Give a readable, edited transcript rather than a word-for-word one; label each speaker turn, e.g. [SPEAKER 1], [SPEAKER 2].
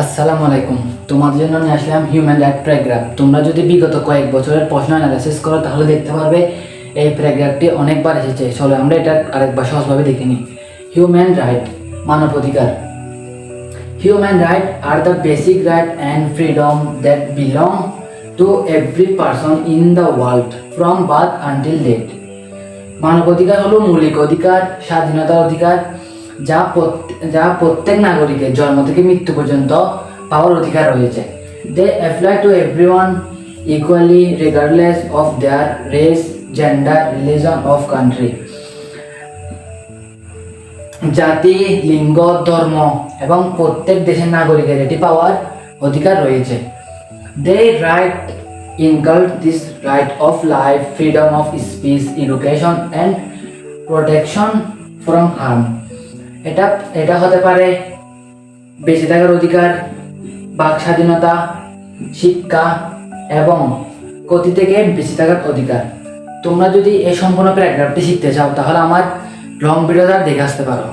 [SPEAKER 1] আসসালামু আলাইকুম। তোমাদের জন্য নিয়ে আসলাম হিউম্যান রাইট প্যারাগ্রাফ। তোমরা যদি বিগত কয়েক বছরের প্রশ্ন অ্যানালাইসিস করো তাহলে দেখতে পারবে এই প্যারাগ্রাফটি অনেকবার এসেছে। চলো আমরা এটা আরেকবার সহজভাবে দেখে নিই। হিউম্যান রাইট, মানব অধিকার। Human right are the basic right and freedom that belong to every person in the world from birth until death. মানব অধিকার হলো মৌলিক অধিকার, স্বাধীনতার অধিকার যা প্রত্যেক নাগরিকের জন্ম থেকে মৃত্যু পর্যন্ত পাওয়ার অধিকার রয়েছে। They apply to everyone equally regardless of their race, gender, religion of country. জাতি, লিঙ্গ, ধর্ম এবং প্রত্যেক দেশের নাগরিকের এটি পাওয়ার অধিকার রয়েছে। দে right include this right of life, freedom of speech, education and protection from harm. এটা হতে পারে বেঁচে থাকার অধিকার, বাক স্বাধীনতা, শিক্ষা এবং ক্ষতি থেকে বেঁচে থাকার অধিকার। তোমরা যদি এই সম্পূর্ণ প্যারাগ্রাফটি শিখতে চাও তাহলে আমার লং ভিডিওটা দেখে আসতে পারো।